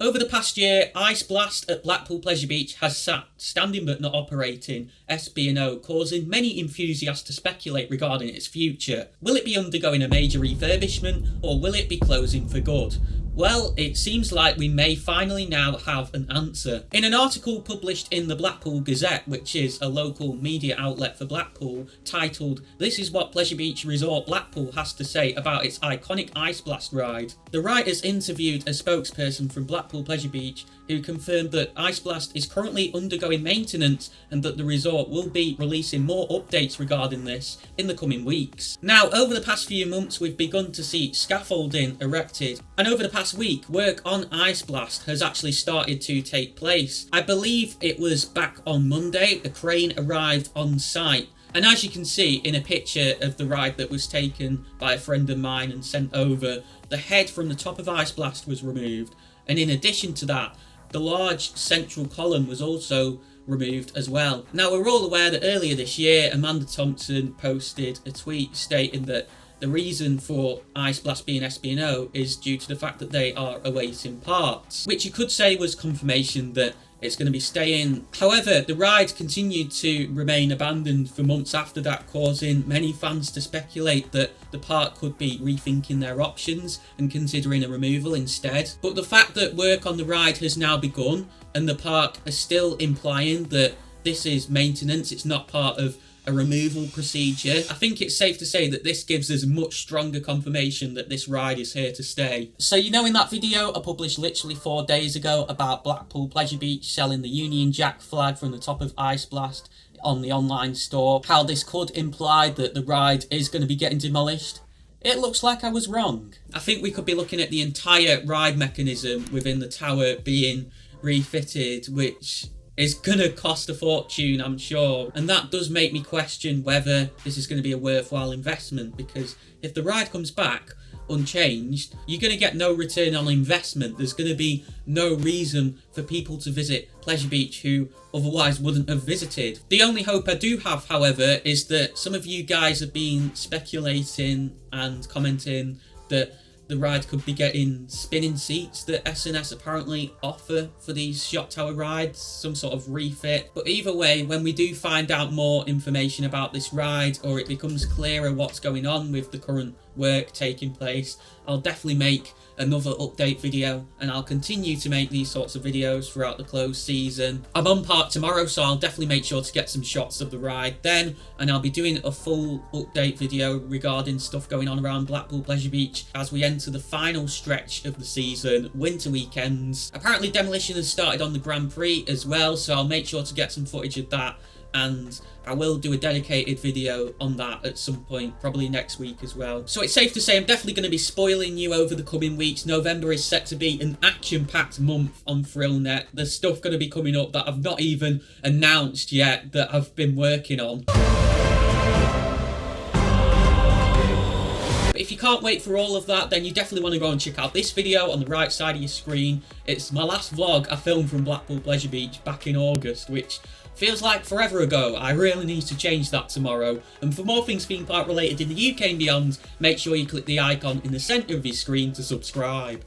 Over the past year, Ice Blast at Blackpool Pleasure Beach has sat standing but not operating, SB&O, causing many enthusiasts to speculate regarding its future. Will it be undergoing a major refurbishment, or will it be closing for good? Well, it seems like we may finally now have an answer. In an article published in the Blackpool Gazette, which is a local media outlet for Blackpool, titled "This is what Pleasure Beach Resort Blackpool has to say about its iconic Ice Blast ride," the writers interviewed a spokesperson from Blackpool Pleasure Beach who confirmed that Ice Blast is currently undergoing maintenance and that the resort will be releasing more updates regarding this in the coming weeks. Now, over the past few months, we've begun to see scaffolding erected, and over the past week, work on Ice Blast has actually started to take place. I believe it was back on Monday, a crane arrived on site. And as you can see in a picture of the ride that was taken by a friend of mine and sent over, the head from the top of Ice Blast was removed. And in addition to that, the large central column was also removed as well. Now, we're all aware that earlier this year, Amanda Thompson posted a tweet stating that the reason for Ice Blast being SB&O is due to the fact that they are awaiting parts, which you could say was confirmation that it's going to be staying. However, the ride continued to remain abandoned for months after that, causing many fans to speculate that the park could be rethinking their options and considering a removal instead. But the fact that work on the ride has now begun and the park is still implying that this is maintenance, it's not part of a removal procedure, I think it's safe to say that this gives us much stronger confirmation that this ride is here to stay. So you know, in that video I published literally 4 days ago about Blackpool Pleasure Beach selling the Union Jack flag from the top of Ice Blast on the online store, how this could imply that the ride is going to be getting demolished. It looks like I was wrong. I think we could be looking at the entire ride mechanism within the tower being refitted, which is gonna cost a fortune, I'm sure. And that does make me question whether this is gonna be a worthwhile investment, because if the ride comes back unchanged, you're gonna get no return on investment. There's gonna be no reason for people to visit Pleasure Beach who otherwise wouldn't have visited. The only hope I do have, however, is that some of you guys have been speculating and commenting that the ride could be getting spinning seats that S&S apparently offer for these shot tower rides, some sort of refit. But either way, when we do find out more information about this ride, or it becomes clearer what's going on with the current work taking place, I'll definitely make another update video, and I'll continue to make these sorts of videos throughout the closed season. I'm on park tomorrow, so I'll definitely make sure to get some shots of the ride then, and I'll be doing a full update video regarding stuff going on around Blackpool Pleasure Beach as we enter the final stretch of the season, winter weekends. Apparently demolition has started on the Grand Prix as well, so I'll make sure to get some footage of that, and I will do a dedicated video on that at some point, probably next week as well. So it's safe to say I'm definitely going to be spoiling you over the coming weeks. November is set to be an action-packed month on ThrillNet. There's stuff going to be coming up that I've not even announced yet that I've been working on. If you can't wait for all of that, then you definitely want to go and check out this video on the right side of your screen. It's my last vlog I filmed from Blackpool Pleasure Beach back in August, which feels like forever ago. I really need to change that tomorrow. And for more things theme park related in the UK and beyond, make sure you click the icon in the centre of your screen to subscribe.